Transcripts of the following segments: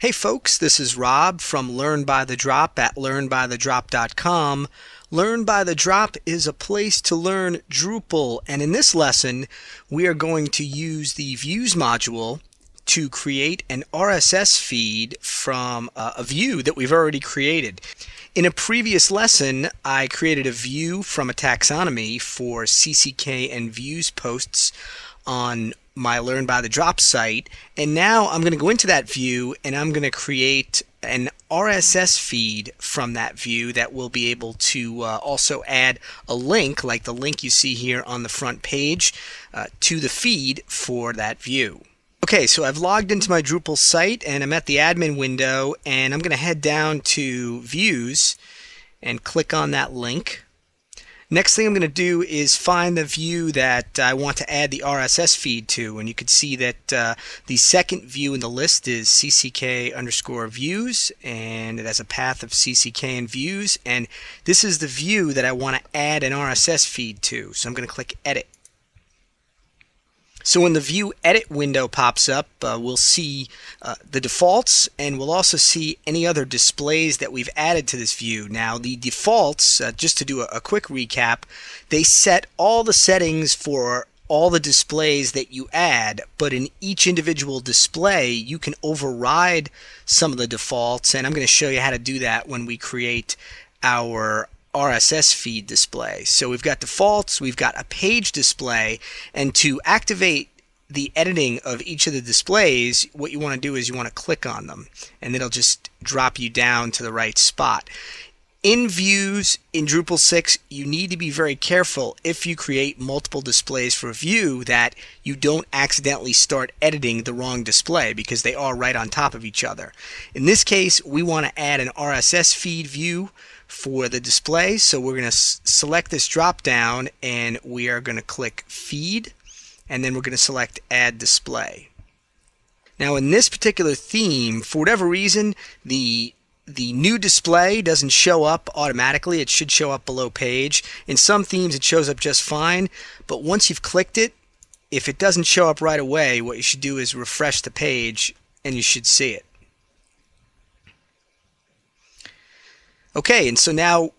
Hey folks, this is Rob from Learn by the Drop at learnbythedrop.com. Learn by the Drop is a place to learn Drupal, and in this lesson we are going to use the Views module to create an RSS feed from a view that we've already created. In a previous lesson, I created a view from a taxonomy for CCK and Views posts on my Learn by the Drop site, and now I'm going to go into that view and I'm going to create an RSS feed from that view that will be able to also add a link, like the link you see here on the front page, to the feed for that view. Okay, so I've logged into my Drupal site and I'm at the admin window, and I'm going to head down to Views and click on that link. Next thing I'm going to do is find the view that I want to add the RSS feed to, and you can see that the second view in the list is CCK_views, and it has a path of CCK and views, and this is the view that I want to add an RSS feed to. So I'm going to click Edit. So when the View Edit window pops up, we'll see the defaults, and we'll also see any other displays that we've added to this view. Now the defaults, just to do a quick recap, they set all the settings for all the displays that you add, but in each individual display you can override some of the defaults, and I'm going to show you how to do that when we create our RSS feed display. So we've got defaults, we've got a page display, and to activate the editing of each of the displays, what you want to do is you want to click on them, and it'll just drop you down to the right spot. In Views in Drupal 6, you need to be very careful if you create multiple displays for a view that you don't accidentally start editing the wrong display, because they are right on top of each other. In this case, we want to add an RSS feed view for the display, so we're going to select this drop down and we are going to click Feed, and then we're going to select Add Display. Now in this particular theme, for whatever reason, the new display doesn't show up automatically. It should show up below page. In some themes it shows up just fine, but once you've clicked it, if it doesn't show up right away, what you should do is refresh the page and you should see it. Okay, and so now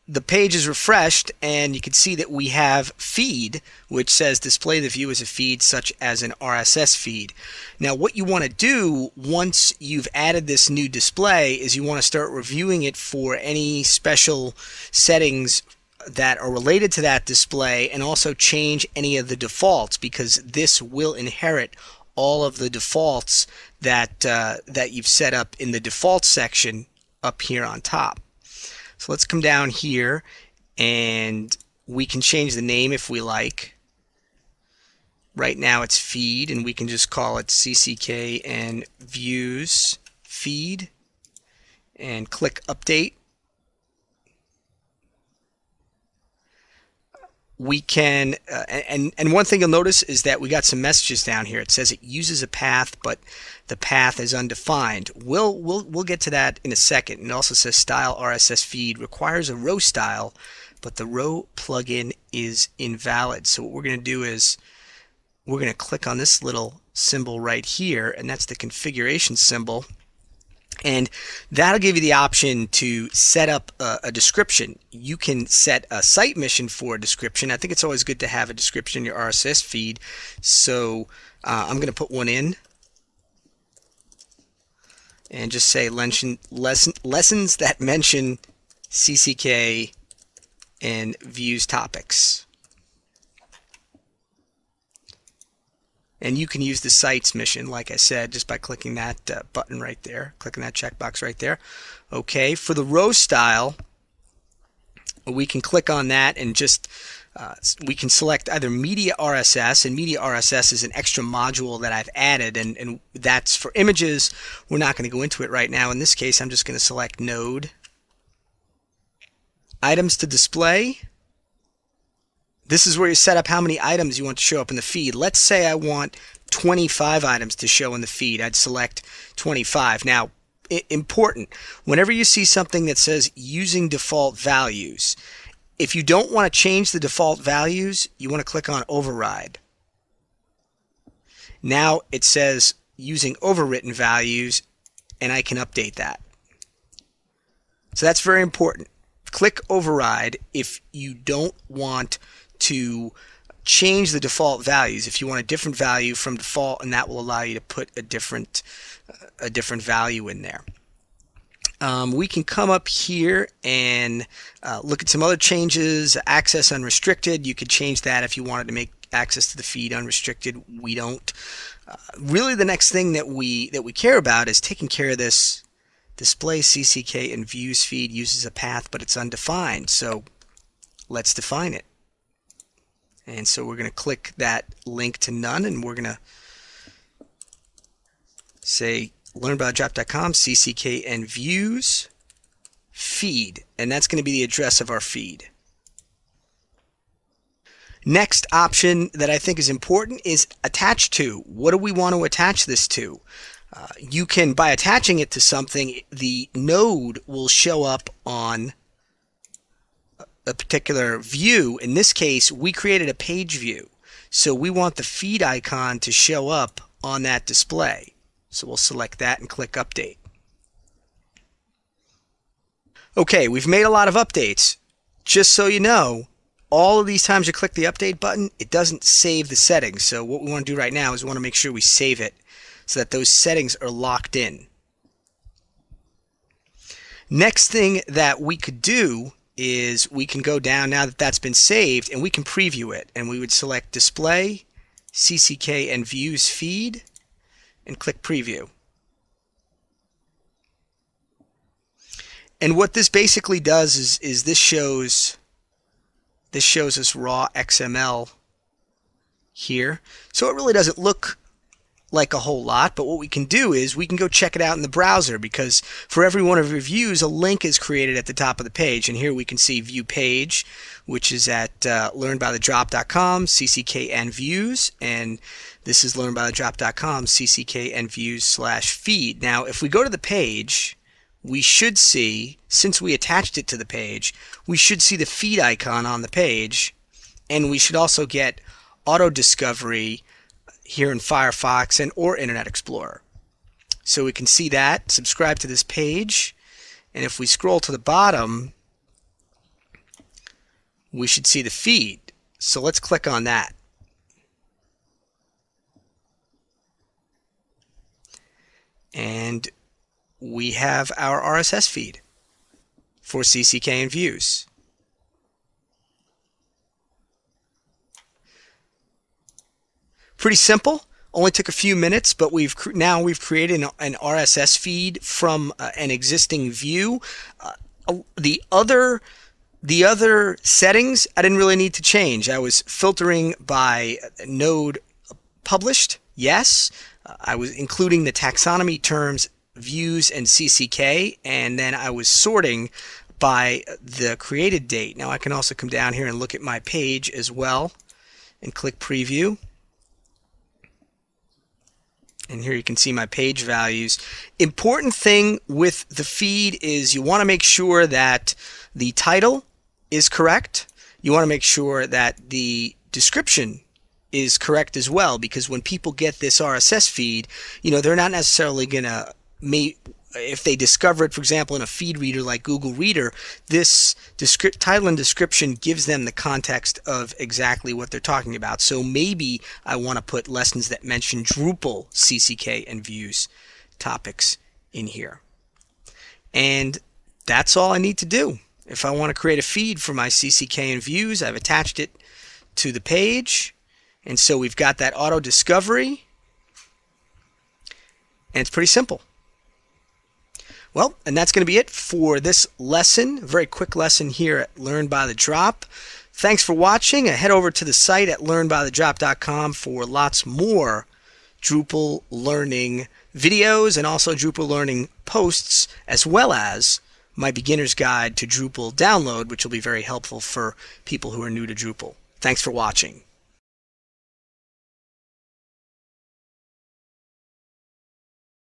the page is refreshed, and you can see that we have feed, which says display the view as a feed such as an RSS feed. Now what you want to do once you've added this new display is you want to start reviewing it for any special settings that are related to that display, and also change any of the defaults, because this will inherit all of the defaults that you've set up in the defaults section up here on top. So let's come down here, and we can change the name if we like. Right now it's feed, and we can just call it CCK and Views feed, and click Update. We can, and one thing you'll notice is that we got some messages down here. It says it uses a path, but the path is undefined. We'll get to that in a second. It also says style RSS feed requires a row style, but the row plugin is invalid. So what we're going to do is we're going to click on this little symbol right here, and that's the configuration symbol. And that'll give you the option to set up a description. You can set a site mission for a description. I think it's always good to have a description in your RSS feed. So I'm going to put one in and just say lessons that mention CCK and Views topics. And you can use the sites mission, like I said, just by clicking that button right there, clicking that checkbox right there. Okay, for the row style, we can click on that and just we can select either Media RSS, and Media RSS is an extra module that I've added, and that's for images. We're not going to go into it right now. In this case, I'm just going to select Node. Items to display. This is where you set up how many items you want to show up in the feed. Let's say I want 25 items to show in the feed. I'd select 25. Now, important, whenever you see something that says using default values, if you don't want to change the default values, you want to click on Override. Now it says using overwritten values, and I can update that. So that's very important. Click override if you don't want to change the default values. If you want a different value from default, and that will allow you to put a different value in there. We can come up here and look at some other changes. Access unrestricted. You could change that if you wanted to make access to the feed unrestricted. We don't. Really, the next thing that we care about is taking care of this. Display CCK and views feed uses a path, but it's undefined. So let's define it. And so we're going to click that link to none, and we're going to say learnaboutdrop.com CCK and views feed, and that's going to be the address of our feed. Next option that I think is important is attach to. What do we want to attach this to? You can, by attaching it to something, the node will show up on a particular view. In this case, we created a page view, so we want the feed icon to show up on that display. So we'll select that and click update. Okay, we've made a lot of updates. Just so you know, all of these times you click the update button, it doesn't save the settings. So what we want to do right now is we want to make sure we save it so that those settings are locked in. Next thing that we could do is we can go down, now that that's been saved, and we can preview it. And we would select display, CCK and views feed, and click preview. And what this basically does is this shows us raw XML here. So it really doesn't look like a whole lot, but what we can do is we can go check it out in the browser, because for every one of your views a link is created at the top of the page, and here we can see view page, which is at learnbythedrop.com CCK and views, and this is learnbythedrop.com CCK and views / feed. Now if we go to the page, we should see, since we attached it to the page, we should see the feed icon on the page, and we should also get auto discovery here in Firefox and or Internet Explorer. So we can see that, subscribe to this page, and if we scroll to the bottom, we should see the feed. So let's click on that. And we have our RSS feed for CCK and views. Pretty simple, only took a few minutes, but now we've created an RSS feed from an existing view. The other settings I didn't really need to change. I was filtering by node published, yes. I was including the taxonomy terms views and CCK, and then I was sorting by the created date. Now I can also come down here and look at my page as well and click preview. And here you can see my page values. Important thing with the feed is you want to make sure that the title is correct. You want to make sure that the description is correct as well, because when people get this RSS feed, they're not necessarily going to, if they discover it, for example, in a feed reader like Google Reader, this title and description gives them the context of exactly what they're talking about. So maybe I want to put lessons that mention Drupal, CCK, and views topics in here. And that's all I need to do. If I want to create a feed for my CCK and views, I've attached it to the page. And so we've got that auto discovery. And it's pretty simple. Well, and that's going to be it for this lesson. A very quick lesson here at Learn by the Drop. Thanks for watching. Head over to the site at learnbythedrop.com for lots more Drupal learning videos and also Drupal learning posts, as well as my beginner's guide to Drupal download, which will be very helpful for people who are new to Drupal. Thanks for watching.